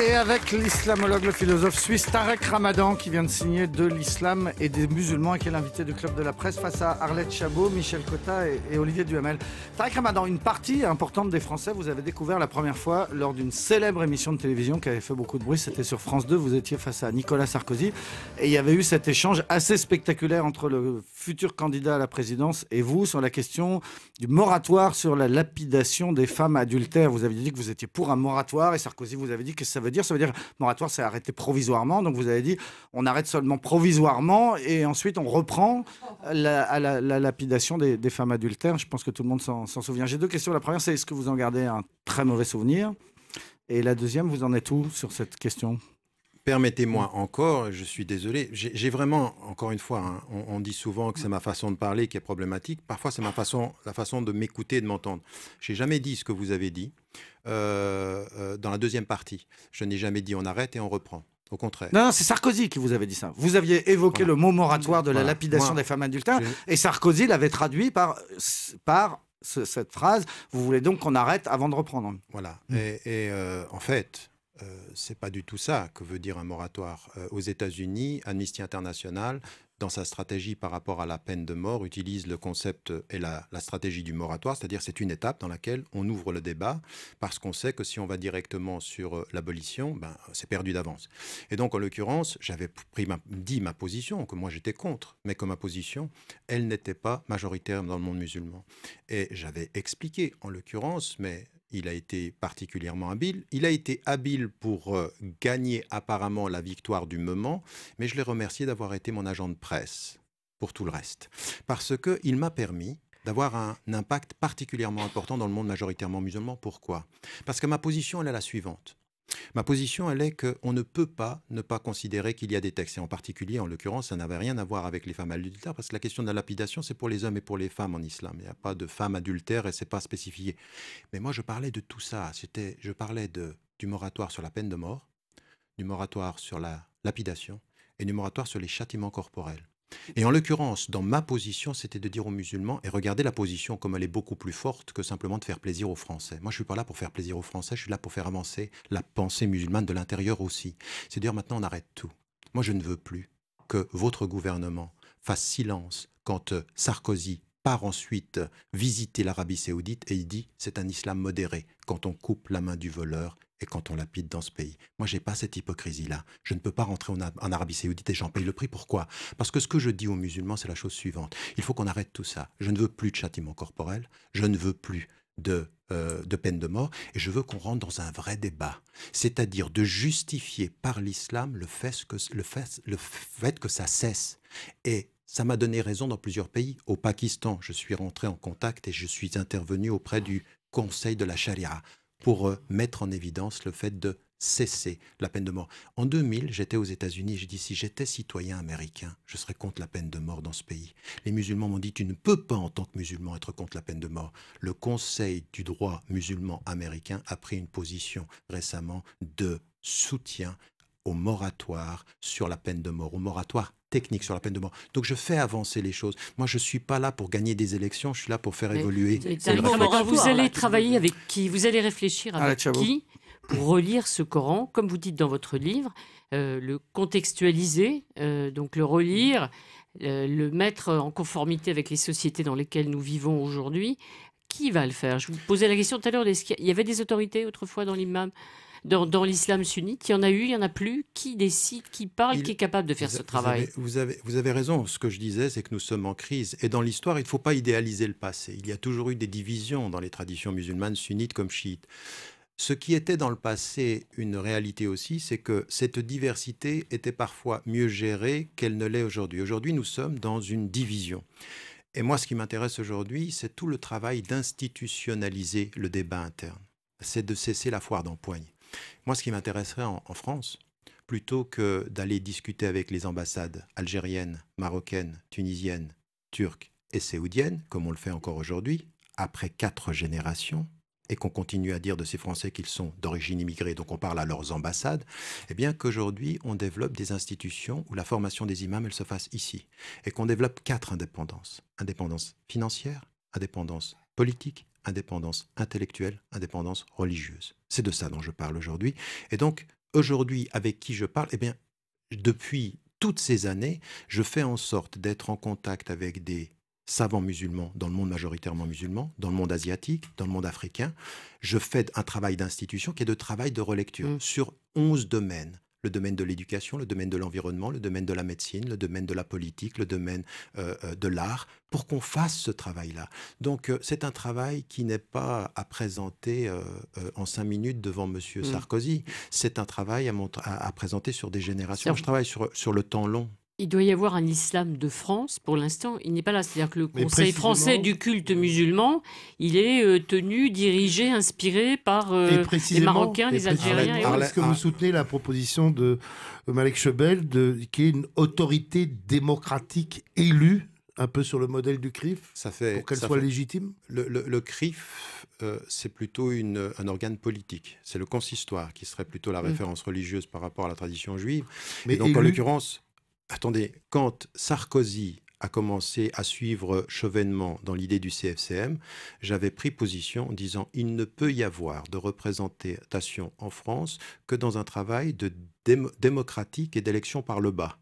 Et avec l'islamologue, le philosophe suisse Tarek Ramadan qui vient de signer De l'islam et des musulmans et qui est l'invité du Club de la Presse face à Arlette Chabot, Michel Cotta et Olivier Duhamel. Tarek Ramadan, une partie importante des Français, vous avez découvert la première fois lors d'une célèbre émission de télévision qui avait fait beaucoup de bruit, c'était sur France 2, vous étiez face à Nicolas Sarkozy et il y avait eu cet échange assez spectaculaire entre le futur candidat à la présidence et vous sur la question du moratoire sur la lapidation des femmes adultères. Vous avez dit que vous étiez pour un moratoire et Sarkozy vous avait dit qu'est-ce que ça veut dire. Ça veut dire moratoire, c'est arrêter provisoirement. Donc vous avez dit on arrête seulement provisoirement et ensuite on reprend la lapidation des femmes adultères. Je pense que tout le monde s'en souvient. J'ai deux questions. La première, c'est est-ce que vous en gardez un très mauvais souvenir? Et la deuxième, vous en êtes où sur cette question? Permettez-moi encore, je suis désolé, j'ai vraiment, encore une fois, hein, on dit souvent que c'est ma façon de parler qui est problématique. Parfois, c'est la façon de m'écouter et de m'entendre. Je n'ai jamais dit ce que vous avez dit dans la deuxième partie. Je n'ai jamais dit on arrête et on reprend. Au contraire. Non, c'est Sarkozy qui vous avait dit ça. Vous aviez évoqué le mot moratoire de la lapidation des femmes adultères et Sarkozy l'avait traduit par cette phrase. Vous voulez donc qu'on arrête avant de reprendre. Voilà. En fait... c'est pas du tout ça que veut dire un moratoire. Aux États-Unis, Amnesty International, dans sa stratégie par rapport à la peine de mort, utilise le concept et la stratégie du moratoire, c'est-à-dire c'est une étape dans laquelle on ouvre le débat parce qu'on sait que si on va directement sur l'abolition, ben, c'est perdu d'avance. Et donc, en l'occurrence, j'avais dit ma position, que moi j'étais contre, mais que ma position, elle n'était pas majoritaire dans le monde musulman. Et j'avais expliqué, en l'occurrence, mais... il a été particulièrement habile. Il a été habile pour gagner apparemment la victoire du moment, mais je l'ai remercié d'avoir été mon agent de presse pour tout le reste. Parce qu'il m'a permis d'avoir un impact particulièrement important dans le monde majoritairement musulman. Pourquoi? Parce que ma position, elle est la suivante. Ma position, elle est qu'on ne peut pas ne pas considérer qu'il y a des textes. Et en particulier, en l'occurrence, ça n'avait rien à voir avec les femmes adultères, parce que la question de la lapidation, c'est pour les hommes et pour les femmes en islam. Il n'y a pas de femmes adultères et ce n'est pas spécifié. Mais moi, je parlais de tout ça. Je parlais du moratoire sur la peine de mort, du moratoire sur la lapidation et du moratoire sur les châtiments corporels. Et en l'occurrence, dans ma position, c'était de dire aux musulmans, et regardez la position comme elle est beaucoup plus forte que simplement de faire plaisir aux Français. Moi, je ne suis pas là pour faire plaisir aux Français, je suis là pour faire avancer la pensée musulmane de l'intérieur aussi. C'est dire maintenant, on arrête tout. Moi, je ne veux plus que votre gouvernement fasse silence quand Sarkozy part ensuite visiter l'Arabie Saoudite et il dit c'est un islam modéré quand on coupe la main du voleur et quand on lapide dans ce pays. Moi, je n'ai pas cette hypocrisie-là. Je ne peux pas rentrer en Arabie Saoudite et j'en paye le prix. Pourquoi? Parce que ce que je dis aux musulmans, c'est la chose suivante. Il faut qu'on arrête tout ça. Je ne veux plus de châtiment corporel. Je ne veux plus de peine de mort. Et je veux qu'on rentre dans un vrai débat. C'est-à-dire de justifier par l'islam le fait que ça cesse. Et ça m'a donné raison dans plusieurs pays. Au Pakistan, je suis rentré en contact et je suis intervenu auprès du Conseil de la Charia pour mettre en évidence le fait de cesser la peine de mort. En 2000, j'étais aux États-Unis, j'ai dit si j'étais citoyen américain, je serais contre la peine de mort dans ce pays. Les musulmans m'ont dit tu ne peux pas en tant que musulman être contre la peine de mort. Le Conseil du droit musulman américain a pris une position récemment de soutien au moratoire sur la peine de mort, au moratoire technique sur la peine de mort. Donc je fais avancer les choses. Moi, je ne suis pas là pour gagner des élections, je suis là pour faire évoluer. Vous allez travailler avec qui? Vous allez réfléchir avec qui pour relire ce Coran, comme vous dites dans votre livre, le contextualiser, donc le relire, le mettre en conformité avec les sociétés dans lesquelles nous vivons aujourd'hui. Qui va le faire? Je vous posais la question tout à l'heure, il y avait des autorités autrefois dans l'imam, dans l'islam sunnite, il y en a eu, il n'y en a plus. Qui décide, qui parle, qui est capable de faire ce travail? Vous avez raison. Ce que je disais, c'est que nous sommes en crise. Et dans l'histoire, il ne faut pas idéaliser le passé. Il y a toujours eu des divisions dans les traditions musulmanes, sunnites comme chiites. Ce qui était dans le passé une réalité aussi, c'est que cette diversité était parfois mieux gérée qu'elle ne l'est aujourd'hui. Aujourd'hui, nous sommes dans une division. Et moi, ce qui m'intéresse aujourd'hui, c'est tout le travail d'institutionnaliser le débat interne. C'est de cesser la foire d'empoigne. Moi, ce qui m'intéresserait en France, plutôt que d'aller discuter avec les ambassades algériennes, marocaines, tunisiennes, turques et saoudiennes, comme on le fait encore aujourd'hui, après 4 générations, et qu'on continue à dire de ces Français qu'ils sont d'origine immigrée, donc on parle à leurs ambassades, eh bien qu'aujourd'hui, on développe des institutions où la formation des imams, elle se fasse ici, et qu'on développe 4 indépendances. Indépendance financière, indépendance politique, indépendance intellectuelle, indépendance religieuse. C'est de ça dont je parle aujourd'hui. Et donc, aujourd'hui, avec qui je parle, eh bien, depuis toutes ces années, je fais en sorte d'être en contact avec des savants musulmans dans le monde majoritairement musulman, dans le monde asiatique, dans le monde africain. Je fais un travail d'institution qui est de travail de relecture sur 11 domaines. Le domaine de l'éducation, le domaine de l'environnement, le domaine de la médecine, le domaine de la politique, le domaine de l'art, pour qu'on fasse ce travail-là. Donc, c'est un travail qui n'est pas à présenter en 5 minutes devant M. Sarkozy. C'est un travail à présenter sur des générations. Je travaille sur le temps long. Il doit y avoir un islam de France. Pour l'instant, il n'est pas là. C'est-à-dire que le Conseil français du culte musulman, il est tenu, dirigé, inspiré par les Marocains, les Algériens. Est-ce que vous soutenez la proposition de Malek Chebel, qui est une autorité démocratique élue, un peu sur le modèle du CRIF, pour qu'elle soit légitime? Le CRIF, c'est plutôt un organe politique. C'est le consistoire qui serait plutôt la référence religieuse par rapport à la tradition juive. Mais donc, en l'occurrence... Attendez, quand Sarkozy a commencé à suivre Chevènement dans l'idée du CFCM, j'avais pris position en disant il ne peut y avoir de représentation en France que dans un travail de démocratique et d'élection par le bas.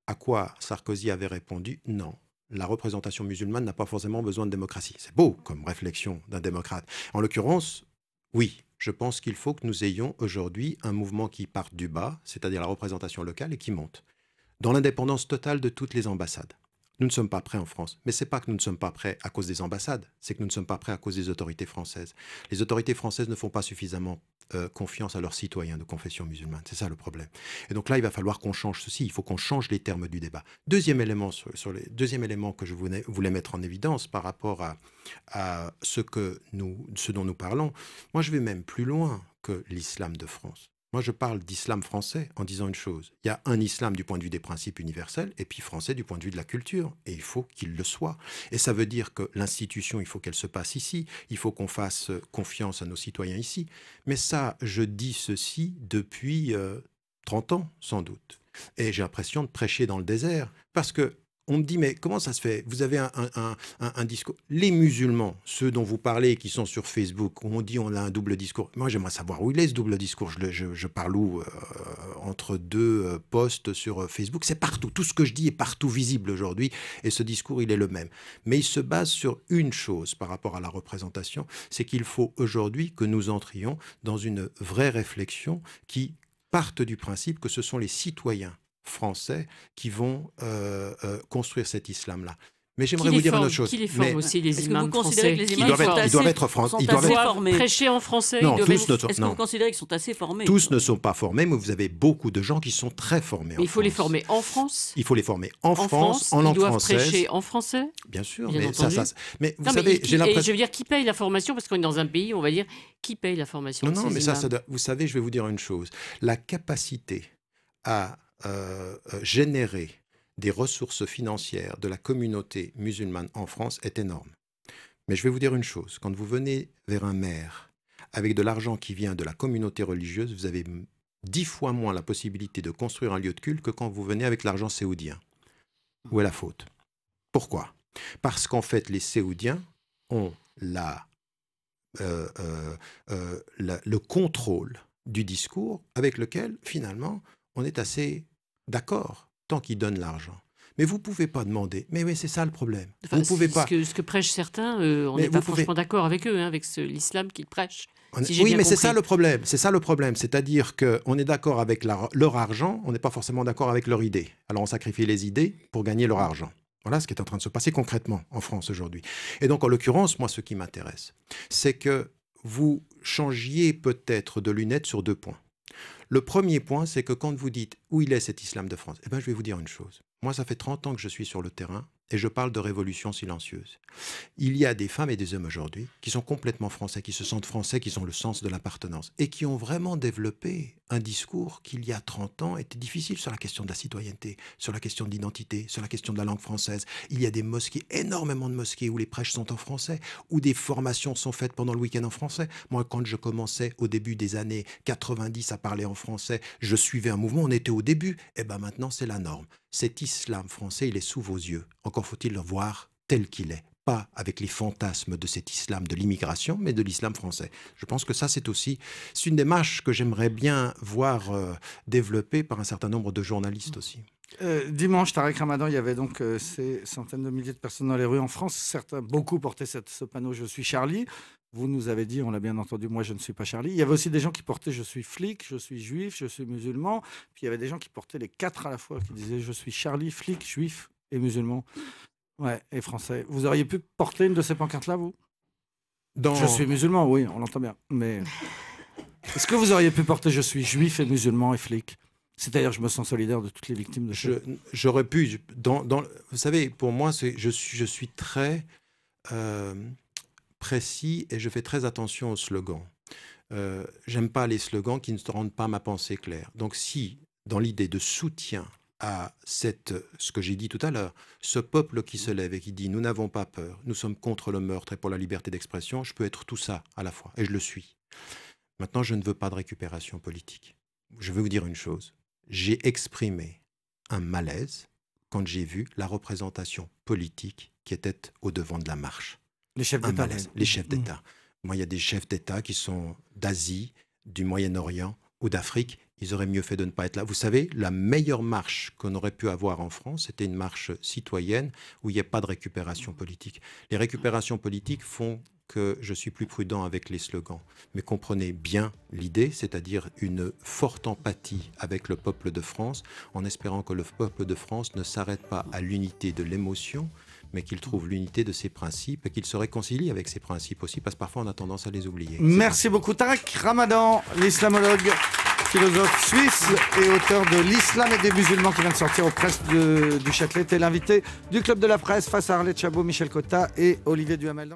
À quoi Sarkozy avait répondu non. La représentation musulmane n'a pas forcément besoin de démocratie. C'est beau comme réflexion d'un démocrate. En l'occurrence, oui, je pense qu'il faut que nous ayons aujourd'hui un mouvement qui parte du bas, c'est-à-dire la représentation locale, et qui monte. Dans l'indépendance totale de toutes les ambassades. Nous ne sommes pas prêts en France. Mais ce n'est pas que nous ne sommes pas prêts à cause des ambassades, c'est que nous ne sommes pas prêts à cause des autorités françaises. Les autorités françaises ne font pas suffisamment confiance à leurs citoyens de confession musulmane. C'est ça le problème. Et donc là, il va falloir qu'on change ceci. Il faut qu'on change les termes du débat. Deuxième élément que je voulais mettre en évidence par rapport à ce dont nous parlons, moi je vais même plus loin que l'islam de France. Moi, je parle d'islam français en disant une chose. Il y a un islam du point de vue des principes universels et puis français du point de vue de la culture. Et il faut qu'il le soit. Et ça veut dire que l'institution, il faut qu'elle se passe ici. Il faut qu'on fasse confiance à nos citoyens ici. Mais ça, je dis ceci depuis 30 ans, sans doute. Et j'ai l'impression de prêcher dans le désert. Parce que on me dit, mais comment ça se fait? Vous avez un discours. Les musulmans, ceux dont vous parlez, qui sont sur Facebook, on dit on a un double discours. Moi, j'aimerais savoir où il est ce double discours. Je parle où entre deux posts sur Facebook. C'est partout. Tout ce que je dis est partout visible aujourd'hui. Et ce discours, il est le même. Mais il se base sur une chose par rapport à la représentation. C'est qu'il faut aujourd'hui que nous entrions dans une vraie réflexion qui parte du principe que ce sont les citoyens français qui vont construire cet islam-là. Mais j'aimerais vous dire une autre chose. Qui les forme aussi, les imams français? Ils doivent être français. Ils doivent prêcher en français. Non, est-ce que vous considérez qu'ils sont assez formés? Tous ne sont pas formés, mais vous avez beaucoup de gens qui sont très formés. Mais il faut les former en France. Il faut les former en France, en langue française. Ils doivent prêcher en français. Bien sûr, mais mais vous savez, j'ai l'impression. Je veux dire, qui paye la formation? Parce qu'on est dans un pays, on va dire, qui paye la formation? Non, mais ça, vous savez, je vais vous dire une chose. La capacité à générer des ressources financières de la communauté musulmane en France est énorme. Mais je vais vous dire une chose, quand vous venez vers un maire avec de l'argent qui vient de la communauté religieuse, vous avez 10 fois moins la possibilité de construire un lieu de culte que quand vous venez avec l'argent séoudien. Où est la faute? Pourquoi? Parce qu'en fait, les Séoudiens ont le contrôle du discours avec lequel, finalement, on est assez d'accord, tant qu'ils donnent l'argent. Mais vous ne pouvez pas demander. Mais oui, c'est ça le problème. Enfin, vous pouvez pas. Ce que prêchent certains, on n'est pas franchement d'accord avec eux, avec l'islam qu'ils prêchent. Oui, mais c'est ça le problème. C'est ça le problème. C'est-à-dire qu'on est d'accord avec leur argent, on n'est pas forcément d'accord avec leur idée. Alors on sacrifie les idées pour gagner leur argent. Voilà ce qui est en train de se passer concrètement en France aujourd'hui. Et donc, en l'occurrence, moi, ce qui m'intéresse, c'est que vous changiez peut-être de lunettes sur 2 points. Le premier point, c'est que quand vous dites où il est cet islam de France, eh bien, je vais vous dire une chose. Moi, ça fait 30 ans que je suis sur le terrain et je parle de révolution silencieuse. Il y a des femmes et des hommes aujourd'hui qui sont complètement français, qui se sentent français, qui ont le sens de l'appartenance et qui ont vraiment développé un discours qui, il y a 30 ans, était difficile sur la question de la citoyenneté, sur la question de l'identité, sur la question de la langue française. Il y a des mosquées, énormément de mosquées où les prêches sont en français, où des formations sont faites pendant le week-end en français. Moi, quand je commençais au début des années 90 à parler en français, je suivais un mouvement, on était au début. Et bien maintenant, c'est la norme. Cet islam français, il est sous vos yeux. Encore faut-il le voir tel qu'il est, pas avec les fantasmes de cet islam de l'immigration, mais de l'islam français. Je pense que ça, c'est une démarche que j'aimerais bien voir développée par un certain nombre de journalistes aussi. Dimanche, Tarek Ramadan, il y avait donc ces centaines de milliers de personnes dans les rues en France. Beaucoup portaient ce panneau « Je suis Charlie ». Vous nous avez dit, on l'a bien entendu, moi je ne suis pas Charlie. Il y avait aussi des gens qui portaient « Je suis flic »,« Je suis juif »,« Je suis musulman ». Puis il y avait des gens qui portaient les 4 à la fois, qui disaient « Je suis Charlie, flic, juif et musulman ». Ouais, et français. Vous auriez pu porter une de ces pancartes-là, vous ? Je suis musulman, oui, on l'entend bien. Mais est-ce que vous auriez pu porter « Je suis juif et musulman et flic » ? C'est-à-dire, je me sens solidaire de toutes les victimes de J'aurais pu. Vous savez, pour moi, je suis très précis et je fais très attention aux slogans. J'aime pas les slogans qui ne rendent pas ma pensée claire. Donc, si, dans l'idée de soutien à ce que j'ai dit tout à l'heure, ce peuple qui se lève et qui dit « Nous n'avons pas peur, nous sommes contre le meurtre et pour la liberté d'expression », je peux être tout ça à la fois, et je le suis. Maintenant, je ne veux pas de récupération politique. Je veux vous dire une chose. J'ai exprimé un malaise quand j'ai vu la représentation politique qui était au devant de la marche. Les chefs d'État. Les chefs d'État. Moi, il y a des chefs d'État qui sont d'Asie, du Moyen-Orient ou d'Afrique. Ils auraient mieux fait de ne pas être là. Vous savez, la meilleure marche qu'on aurait pu avoir en France, c'était une marche citoyenne où il n'y a pas de récupération politique. Les récupérations politiques font que je suis plus prudent avec les slogans. Mais comprenez bien l'idée, c'est-à-dire une forte empathie avec le peuple de France, en espérant que le peuple de France ne s'arrête pas à l'unité de l'émotion, mais qu'il trouve l'unité de ses principes et qu'il se réconcilie avec ses principes aussi, parce que parfois on a tendance à les oublier. Merci beaucoup Tarek Ramadan, l'islamologue, philosophe suisse et auteur de l'Islam et des musulmans qui vient de sortir aux presses du Châtelet. T'es l'invité du Club de la Presse face à Arlette Chabot, Michel Cotta et Olivier Duhamel.